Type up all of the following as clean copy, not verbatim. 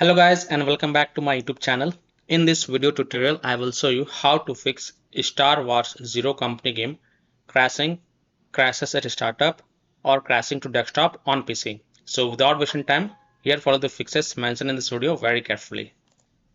Hello guys and welcome back to my YouTube channel. In this video tutorial I will show you how to fix Star Wars Zero Company game crashes at startup or crashing to desktop on PC. So without wasting time, here follow the fixes mentioned in this video very carefully.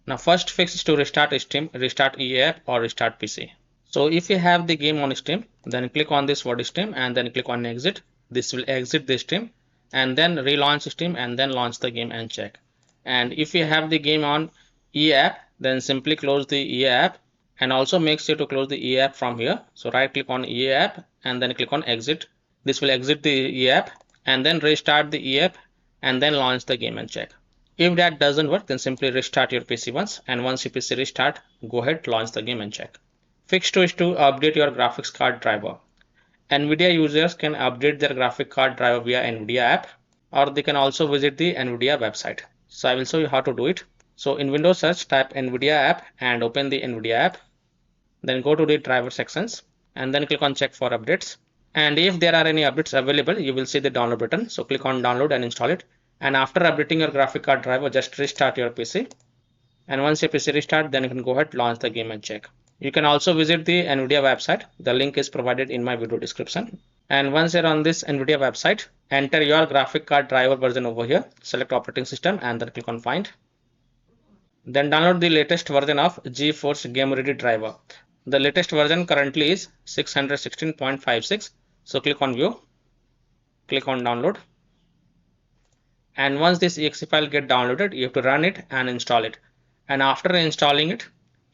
Now first fix is to restart Steam, restart EA app or restart PC. So if you have the game on Steam, then click on this word Steam and then click on exit. This will exit the Steam and then relaunch Steam and then launch the game and check. And if you have the game on EA app, then simply close the EA app and also make sure to close the EA app from here. So right click on EA app and then click on exit. This will exit the EA app and then restart the EA app and then launch the game and check. If that doesn't work, then simply restart your PC once, and once your PC restart, go ahead, launch the game and check. Fix 2 is to update your graphics card driver. NVIDIA users can update their graphic card driver via NVIDIA app, or they can also visit the NVIDIA website. So I will show you how to do it. So in Windows search, type NVIDIA app and open the NVIDIA app. Then go to the driver sections and then click on check for updates. And if there are any updates available, you will see the download button. So click on download and install it. And after updating your graphic card driver, just restart your PC. And once your PC restart, then you can go ahead, launch the game and check. You can also visit the NVIDIA website. The link is provided in my video description. And once you're on this NVIDIA website, enter your graphic card driver version over here. Select operating system and then click on find. Then download the latest version of GeForce Game Ready driver. The latest version currently is 616.56. So click on view, click on download. And once this exe file get downloaded, you have to run it and install it. And after installing it,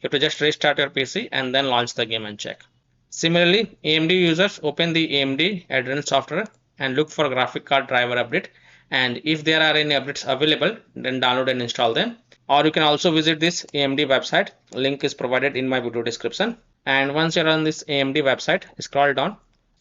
you have to just restart your PC and then launch the game and check. Similarly, AMD users open the AMD Adreno software and look for graphic card driver update. And if there are any updates available, then download and install them. Or you can also visit this AMD website. Link is provided in my video description. And once you're on this AMD website, scroll down,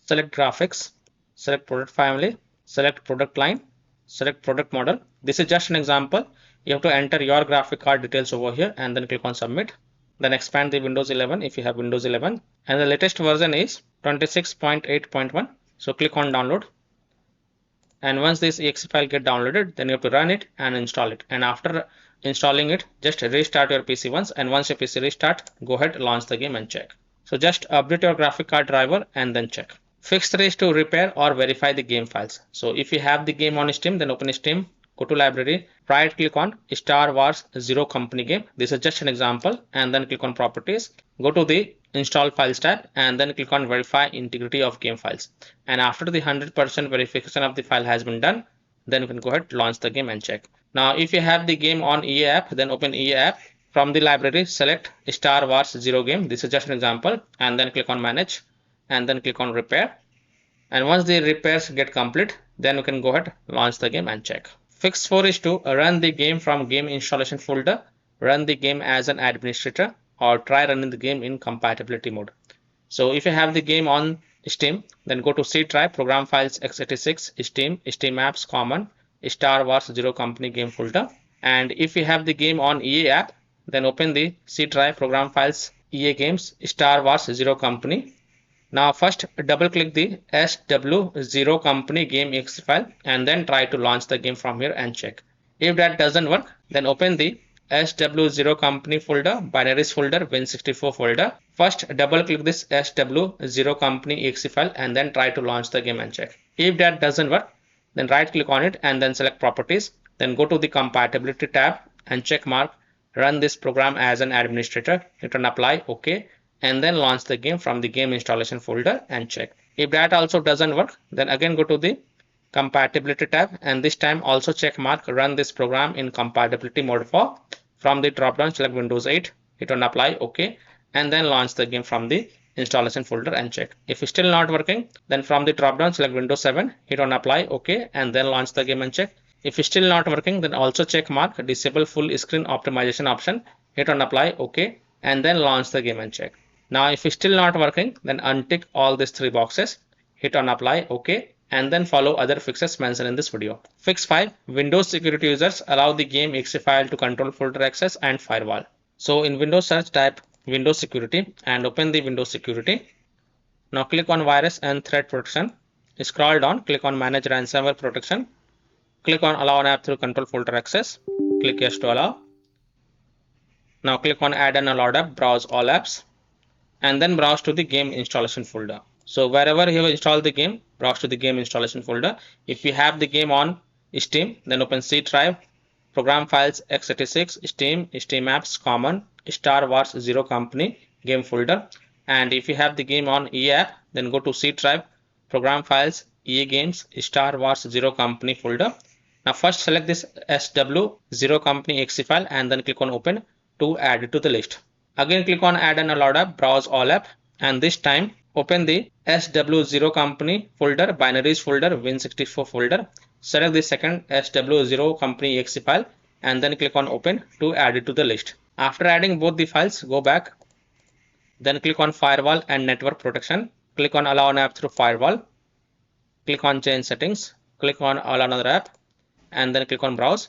select graphics, select product family, select product line, select product model. This is just an example. You have to enter your graphic card details over here and then click on submit. Then expand the Windows 11 if you have Windows 11. And the latest version is 26.8.1. So click on download. And once this exe file get downloaded, then you have to run it and install it. And after installing it, just restart your PC once. And once your PC restart, go ahead, launch the game and check. So just update your graphic card driver and then check. Fix 3 is to repair or verify the game files. So if you have the game on Steam, then open Steam, go to library, right click on Star Wars Zero Company game. This is just an example, and then click on properties, go to the install files tab and then click on verify integrity of game files. And after the 100% verification of the file has been done, then you can go ahead, launch the game and check. Now if you have the game on EA app, then open EA app. From the library, select Star Wars Zero game. This is just an example, and then click on manage and then click on repair. And once the repairs get complete, then you can go ahead, launch the game and check. Fix 4 is to run the game from game installation folder, run the game as an administrator, or try running the game in compatibility mode. So if you have the game on Steam, then go to C drive, program files x86, Steam, Steam apps, common, Star Wars Zero Company game folder. And if you have the game on EA app, then open the C drive, program files, EA games, Star Wars Zero Company. Now first double click the SW0 company game exe file and then try to launch the game from here and check. If that doesn't work, then open the SW0 company folder, binaries folder, Win64 folder. First double click this SW0 company exe file and then try to launch the game and check. If that doesn't work, then right click on it and then select properties. Then go to the compatibility tab and check mark run this program as an administrator. Hit on apply, OK. And then launch the game from the game installation folder and check. If that also doesn't work, then again go to the compatibility tab and this time also check mark run this program in compatibility mode for. From the drop down, select Windows 8, hit on apply, OK, and then launch the game from the installation folder and check. If it's still not working, then from the drop down, select Windows 7, hit on apply, OK, and then launch the game and check. If it's still not working, then also check mark disable full screen optimization option, hit on apply, OK, and then launch the game and check. Now if it's still not working, then untick all these 3 boxes, hit on apply, OK, and then follow other fixes mentioned in this video. Fix 5, Windows security users allow the game exe file to control folder access and firewall. So in Windows search, type Windows security and open the Windows security. Now click on virus and threat protection. Scroll down, click on manage ransomware protection. Click on allow an app through control folder access. click yes to allow. Now click on add and allowed app, browse all apps, and then browse to the game installation folder. So wherever you have installed the game, browse to the game installation folder. If you have the game on Steam, then open C drive, program files x86, Steam, Steam apps, common, Star Wars Zero Company game folder. And if you have the game on EA app, then go to C drive, program files, EA games, Star Wars Zero Company folder. Now first select this SW Zero Company exe file and then click on open to add it to the list. Again click on add and allowed app, browse all app, and this time open the SW0 company folder, binaries folder, Win64 folder. Select the second SW0 company exe file and then click on open to add it to the list. After adding both the files, go back, then click on firewall and network protection. Click on allow an app through firewall. Click on change settings. Click on allow another app and then click on browse,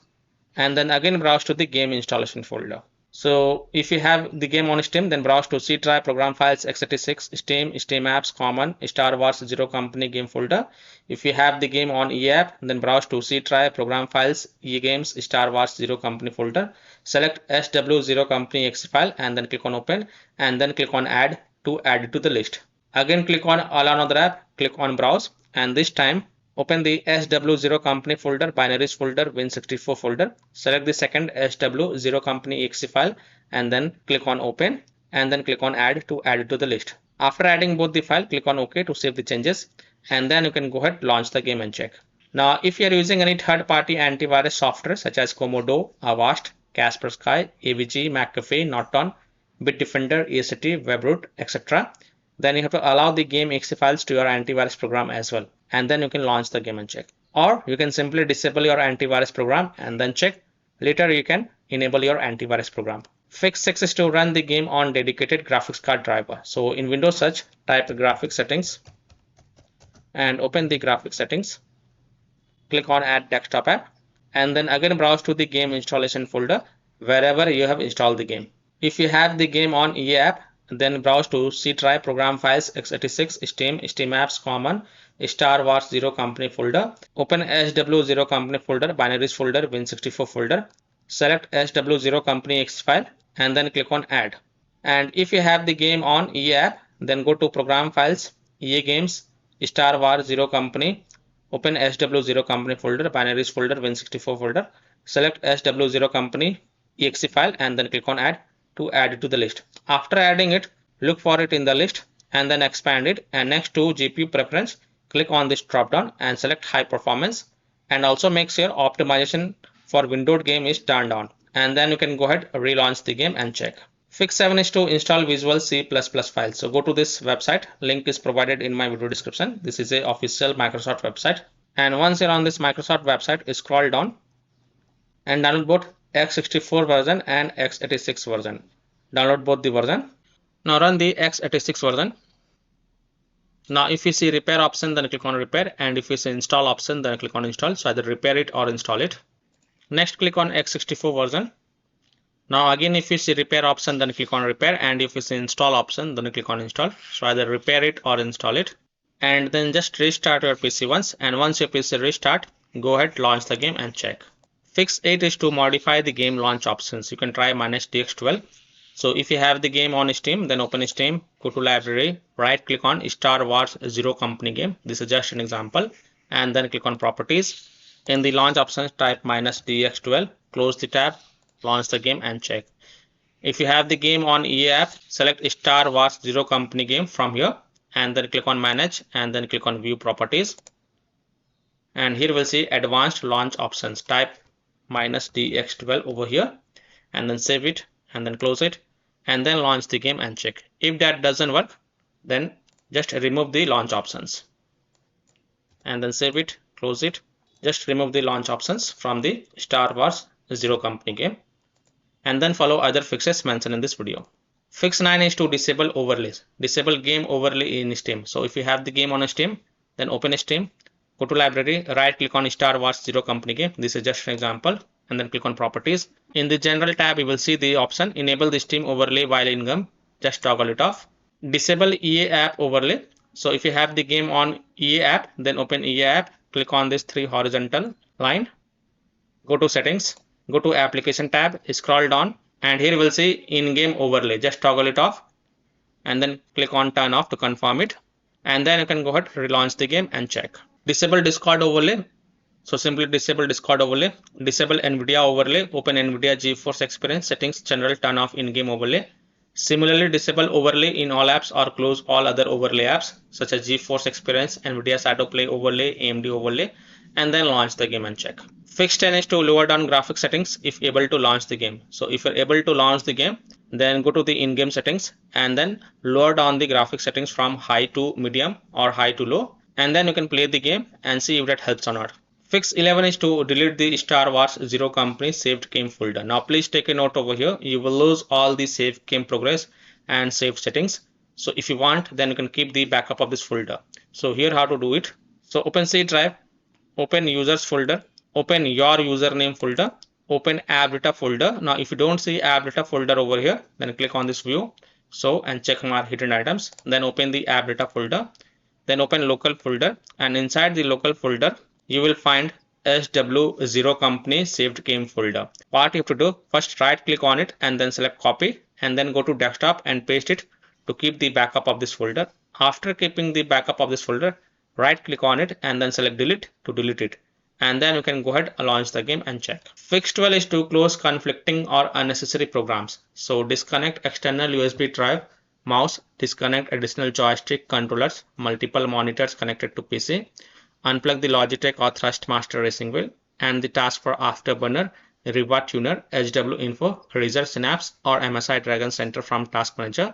and then again browse to the game installation folder. So if you have the game on Steam, then browse to C drive, program files, x86, Steam, Steam apps, common, Star Wars Zero Company game folder. If you have the game on EA app, then browse to C drive, program files, EA games, Star Wars Zero Company folder. Select SW0 Company exe file and then click on open, and then click on add to add it to the list. Again click on allow another app, click on browse, and this time open the SW0 company folder, binaries folder, Win64 folder. Select the second SW0 company exe file and then click on open, and then click on add to add it to the list. After adding both the file, click on OK to save the changes, and then you can go ahead, launch the game and check. Now if you are using any third-party antivirus software such as Komodo, Avast, Kaspersky, AVG, McAfee, Norton, Bitdefender, ACT, Webroot, etc., then you have to allow the game exe files to your antivirus program as well, and then you can launch the game and check. Or you can simply disable your antivirus program and then check. Later you can enable your antivirus program. Fix 6 is to run the game on dedicated graphics card driver. So in Windows search, type graphics settings and open the graphics settings. Click on add desktop app and then again browse to the game installation folder wherever you have installed the game. If you have the game on EA app, then browse to C drive, program files, x86, Steam, Steam apps, common, Star Wars Zero Company folder. Open SW0 Company folder, binaries folder, Win64 folder. Select SW0 Company exe file and then click on add. And if you have the game on EA app, then go to program files, EA games, Star Wars Zero Company. Open SW0 Company folder, binaries folder, Win64 folder. Select SW0 Company exe file and then click on add to add it to the list. After adding it, look for it in the list and then expand it, and next to GPU preference, click on this drop down and select high performance, and also make sure optimization for windowed game is turned on, and then you can go ahead relaunch the game and check. Fix 7 is to install Visual C++ files. So go to this website, link is provided in my video description. This is a official Microsoft website, and once you're on this Microsoft website, scroll down and download both x64 version and x86 version. Download both the version. Now run the x86 version. Now if you see repair option, then click on repair, and if you see install option, then click on install. So either repair it or install it. Next click on x64 version. Now again if you see repair option, then click on repair, and if you see install option, then click on install. So either repair it or install it, and then just restart your PC once, and once your PC restart, go ahead, launch the game and check. Fix 8 is to modify the game launch options. You can try -dx12. So if you have the game on Steam, then open Steam, go to library, right click on Star Wars Zero Company game. This is just an example, and then click on properties. In the launch options, type -dx12, close the tab, launch the game and check. If you have the game on EA app, select Star Wars Zero Company game from here, and then click on manage, and then click on view properties. And here we'll see advanced launch options. Type -dx12 over here, and then save it, and then close it, and then launch the game and check. If that doesn't work, then just remove the launch options, and then save it, close it. Just remove the launch options from the Star Wars Zero Company game, and then follow other fixes mentioned in this video. Fix 9 is to disable overlays. Disable game overlay in Steam. So if you have the game on Steam, then open Steam, go to library, right click on Star Wars Zero Company game. This is just an example, and then click on properties. In the general tab, you will see the option enable the Steam overlay while in game. Just toggle it off. Disable EA app overlay. So if you have the game on EA app, then open EA app, click on this 3 horizontal line, go to settings, go to application tab, scroll down, and here you will see in-game overlay. Just toggle it off and then click on turn off to confirm it. And then you can go ahead, relaunch the game and check. Disable Discord overlay. So simply disable Discord overlay, disable NVIDIA overlay, open NVIDIA GeForce Experience settings, general, turn off in-game overlay. Similarly, disable overlay in all apps or close all other overlay apps such as GeForce Experience, NVIDIA Shadow Play overlay, AMD overlay, and then launch the game and check. Fix 10 is to lower down graphic settings if able to launch the game. So if you're able to launch the game, then go to the in-game settings and then lower down the graphic settings from high to medium or high to low, and then you can play the game and see if that helps or not. Fix 11 is to delete the Star Wars Zero Company saved game folder. Now please take a note over here. You will lose all the saved game progress and saved settings. So if you want, then you can keep the backup of this folder. So here how to do it. So open C drive, open users folder, open your username folder, open app data folder. Now if you don't see app data folder over here, then click on this view. So and check mark hidden items. Then open the app data folder. Then open local folder, and inside the local folder you will find SW0 company saved game folder. What you have to do, first right click on it and then select copy, and then go to desktop and paste it to keep the backup of this folder. After keeping the backup of this folder, right click on it and then select delete to delete it, and then you can go ahead and launch the game and check. Fix 12 is to close conflicting or unnecessary programs. So disconnect external USB drive, mouse, disconnect additional joystick controllers, multiple monitors connected to PC, unplug the Logitech or Thrustmaster racing wheel, and the task for Afterburner, Riva Tuner, HW Info, Razor Synapse, or MSI Dragon Center from Task Manager.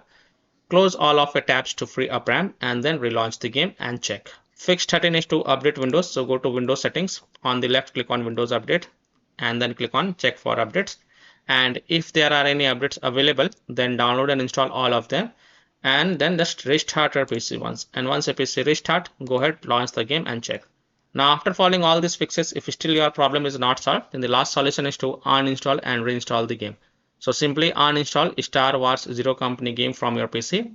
Close all of your tabs to free up RAM and then relaunch the game and check. Fix 13 is to update Windows. So go to Windows settings. On the left, click on Windows Update and then click on Check for Updates. And if there are any updates available, then download and install all of them. And then just restart your PC once. And once your PC restart, go ahead, launch the game and check. Now after following all these fixes, if still your problem is not solved, then the last solution is to uninstall and reinstall the game. So simply uninstall Star Wars Zero Company game from your PC,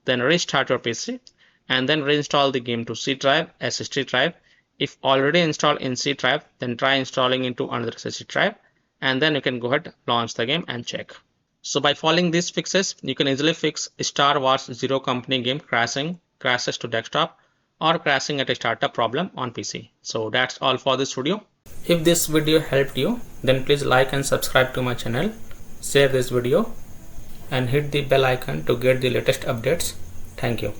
then restart your PC, and then reinstall the game to C drive, SSD drive. If already installed in C drive, then try installing into another SSD drive, and then you can go ahead, launch the game and check. So by following these fixes, you can easily fix Star Wars Zero Company game crashes to desktop, or crashing at a startup problem on PC. So that's all for this video. If this video helped you, then please like and subscribe to my channel, share this video, and hit the bell icon to get the latest updates. Thank you.